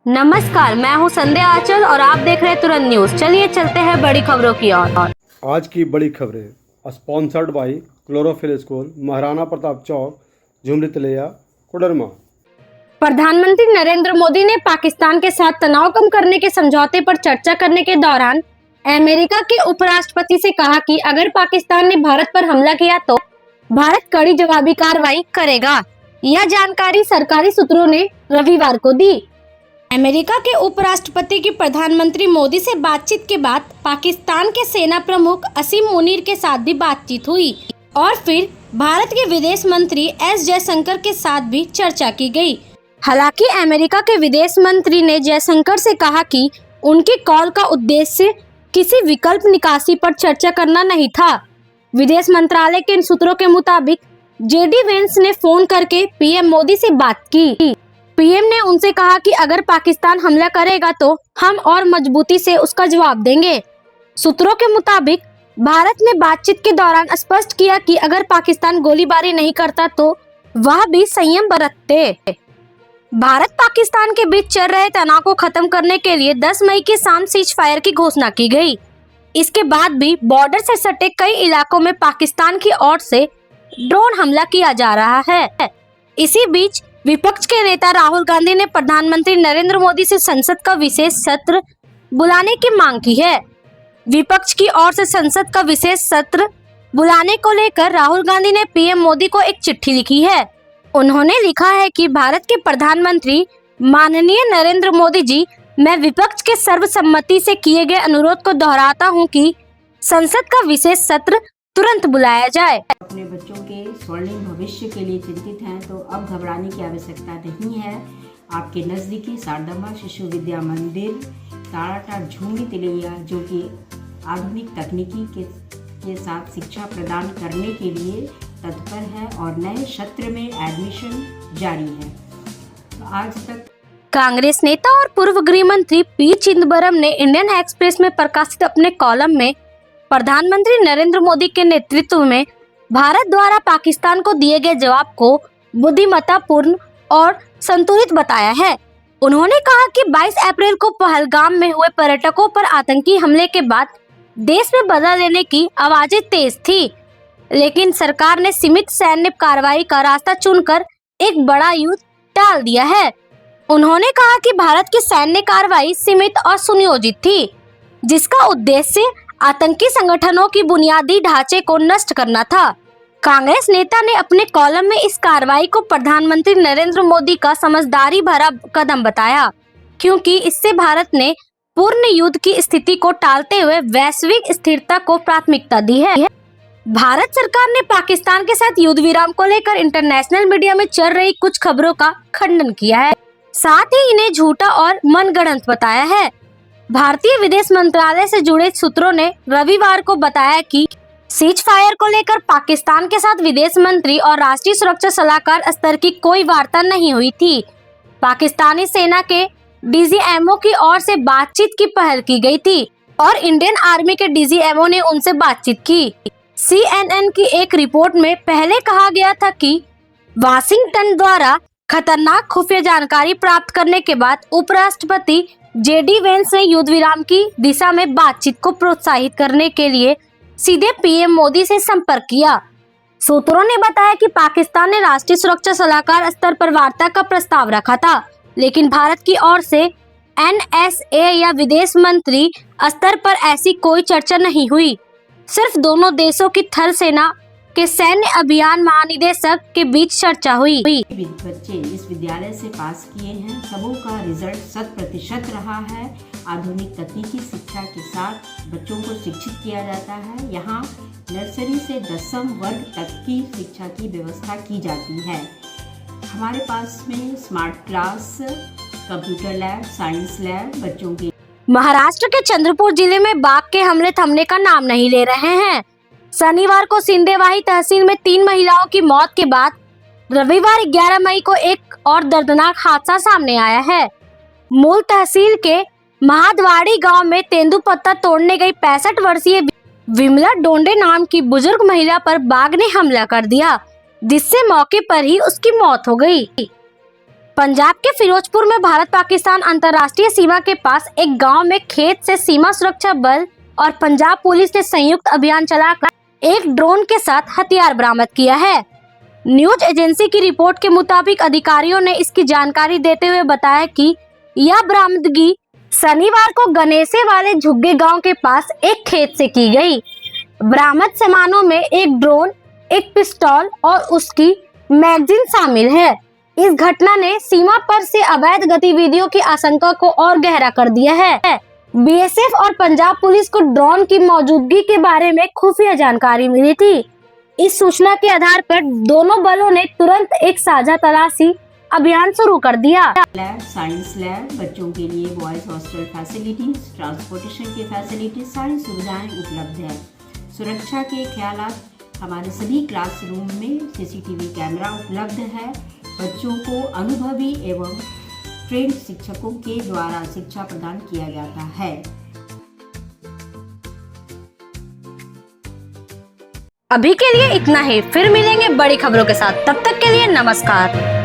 नमस्कार, मैं हूं संध्या आंचल और आप देख रहे हैं तुरंत न्यूज। चलिए चलते हैं बड़ी खबरों की ओर। आज की बड़ी खबरें sponsored by chlorophyll school, Maharana Pratap Chowk, Jhumri Telaiya, Koderma. प्रधानमंत्री नरेंद्र मोदी ने पाकिस्तान के साथ तनाव कम करने के समझौते पर चर्चा करने के दौरान अमेरिका के उपराष्ट्रपति से कहा कि अगर पाकिस्तान ने भारत पर हमला किया तो भारत कड़ी जवाबी कार्रवाई करेगा। यह जानकारी सरकारी सूत्रों ने रविवार को दी। अमेरिका के उपराष्ट्रपति की प्रधानमंत्री मोदी से बातचीत के बाद पाकिस्तान के सेना प्रमुख असीम मुनीर के साथ भी बातचीत हुई और फिर भारत के विदेश मंत्री एस जयशंकर के साथ भी चर्चा की गई। हालांकि अमेरिका के विदेश मंत्री ने जयशंकर से कहा कि उनकी कॉल का उद्देश्य किसी विकल्प निकासी पर चर्चा करना नहीं था। विदेश मंत्रालय के इन सूत्रों के मुताबिक जेडी वेंस ने फोन करके पीएम मोदी से बात की। पीएम ने उनसे कहा कि अगर पाकिस्तान हमला करेगा तो हम और मजबूती से उसका जवाब देंगे। सूत्रों के मुताबिक भारत ने बातचीत के दौरान स्पष्ट किया कि अगर पाकिस्तान गोलीबारी नहीं करता तो वह भी संयम बरतते। भारत पाकिस्तान के बीच चल रहे तनाव को खत्म करने के लिए 10 मई की शाम सीज फायर की घोषणा की गई। इसके बाद भी बॉर्डर से सटे कई इलाकों में पाकिस्तान की ओर से ड्रोन हमला किया जा रहा है। इसी बीच विपक्ष के नेता राहुल गांधी ने प्रधानमंत्री नरेंद्र मोदी से संसद का विशेष सत्र बुलाने की मांग की है। विपक्ष की ओर से संसद का विशेष सत्र बुलाने को लेकर राहुल गांधी ने पीएम मोदी को एक चिट्ठी लिखी है। उन्होंने लिखा है कि भारत के प्रधानमंत्री माननीय नरेंद्र मोदी जी, मैं विपक्ष के सर्वसम्मति से किए गए अनुरोध को दोहराता हूं कि संसद का विशेष सत्र तुरंत बुलाया जाए। अपने बच्चों के स्वर्णिम भविष्य के लिए चिंतित हैं तो अब घबराने की आवश्यकता नहीं है। आपके नज़दीकी शारदाम्बा शिशु विद्या मंदिर ताराटाट झुमरी तिलैया, जो कि आधुनिक तकनीकी के साथ शिक्षा प्रदान करने के लिए तत्पर है और नए सत्र में एडमिशन जारी है। तो आज तक कांग्रेस नेता और पूर्व गृह मंत्री पी चिदंबरम ने इंडियन एक्सप्रेस में प्रकाशित अपने कॉलम में प्रधानमंत्री नरेंद्र मोदी के नेतृत्व में भारत द्वारा पाकिस्तान को दिए गए जवाब को बुद्धिमत्तापूर्ण और संतुलित बताया है। उन्होंने कहा कि 22 अप्रैल को पहलगाम में हुए पर्यटकों पर आतंकी हमले के बाद देश में बदला लेने की आवाजें तेज थी, लेकिन सरकार ने सीमित सैन्य कार्रवाई का रास्ता चुनकर एक बड़ा युद्ध टाल दिया है। उन्होंने कहा कि भारत की सैन्य कार्रवाई सीमित और सुनियोजित थी, जिसका उद्देश्य आतंकी संगठनों की बुनियादी ढांचे को नष्ट करना था। कांग्रेस नेता ने अपने कॉलम में इस कार्रवाई को प्रधानमंत्री नरेंद्र मोदी का समझदारी भरा कदम बताया, क्योंकि इससे भारत ने पूर्ण युद्ध की स्थिति को टालते हुए वैश्विक स्थिरता को प्राथमिकता दी है। भारत सरकार ने पाकिस्तान के साथ युद्ध विराम को लेकर इंटरनेशनल मीडिया में चल रही कुछ खबरों का खंडन किया है, साथ ही इन्हें झूठा और मनगढ़ंत बताया है। भारतीय विदेश मंत्रालय से जुड़े सूत्रों ने रविवार को बताया कि सीज फायर को लेकर पाकिस्तान के साथ विदेश मंत्री और राष्ट्रीय सुरक्षा सलाहकार स्तर की कोई वार्ता नहीं हुई थी। पाकिस्तानी सेना के डीजीएमओ की ओर से बातचीत की पहल की गई थी और इंडियन आर्मी के डीजीएमओ ने उनसे बातचीत की। CNN की एक रिपोर्ट में पहले कहा गया था कि वाशिंगटन द्वारा खतरनाक खुफिया जानकारी प्राप्त करने के बाद उपराष्ट्रपति जेडी वेंस ने युद्ध विराम की दिशा में बातचीत को प्रोत्साहित करने के लिए सीधे पीएम मोदी से संपर्क किया। सूत्रों ने बताया कि पाकिस्तान ने राष्ट्रीय सुरक्षा सलाहकार स्तर पर वार्ता का प्रस्ताव रखा था, लेकिन भारत की ओर से NSA या विदेश मंत्री स्तर पर ऐसी कोई चर्चा नहीं हुई। सिर्फ दोनों देशों की थल सेना के सैन्य अभियान महानिदेशक के बीच चर्चा हुई। बच्चे इस विद्यालय से पास किए हैं, सबों का रिजल्ट 100% रहा है। आधुनिक तकनीकी शिक्षा के साथ बच्चों को शिक्षित किया जाता है। यहाँ नर्सरी से 10वीं वर्ग तक की शिक्षा की व्यवस्था की जाती है। हमारे पास में smart class, computer lab, science lab बच्चों के। महाराष्ट्र के चंद्रपुर जिले में बाघ के हमले थमने का नाम नहीं ले रहे हैं। शनिवार को सिंदेवाही तहसील में 3 महिलाओं की मौत के बाद रविवार 11 मई को एक और दर्दनाक हादसा सामने आया है। मूल तहसील के महादवाड़ी गांव में तेंदुपत्ता तोड़ने गई 65 वर्षीय विमला डोंडे नाम की बुजुर्ग महिला पर बाघ ने हमला कर दिया, जिससे मौके पर ही उसकी मौत हो गई। पंजाब के फिरोजपुर में भारत पाकिस्तान अंतर्राष्ट्रीय सीमा के पास एक गांव में खेत से सीमा सुरक्षा बल और पंजाब पुलिस ने संयुक्त अभियान चलाकर एक ड्रोन के साथ हथियार बरामद किया है। न्यूज एजेंसी की रिपोर्ट के मुताबिक अधिकारियों ने इसकी जानकारी देते हुए बताया कि यह बरामदगी शनिवार को गणेशे वाले झुग्गे गांव के पास एक खेत से की गई। बरामद सामानों में एक ड्रोन, एक पिस्तौल और उसकी मैगजीन शामिल है। इस घटना ने सीमा पर से अवैध गतिविधियों की आशंका को और गहरा कर दिया है। बीएसएफ और पंजाब पुलिस को ड्रोन की मौजूदगी के बारे में खुफिया जानकारी मिली थी। इस सूचना के आधार पर दोनों बलों ने तुरंत एक साझा तलाशी अभियान शुरू कर दिया। लैब, साइंस लैब, बच्चों के लिए बॉयज हॉस्टल फैसिलिटीज, ट्रांसपोर्टेशन की फैसिलिटीज, सारी सुविधाएं उपलब्ध है। सुरक्षा के ख्यालात हमारे सभी क्लासरूम में सीसीटीवी कैमरा उपलब्ध है। बच्चों को अनुभवी एवं ट्रेंड शिक्षकों के द्वारा शिक्षा प्रदान किया जाता है। अभी के लिए इतना ही, फिर मिलेंगे बड़ी खबरों के साथ। तब तक के लिए नमस्कार।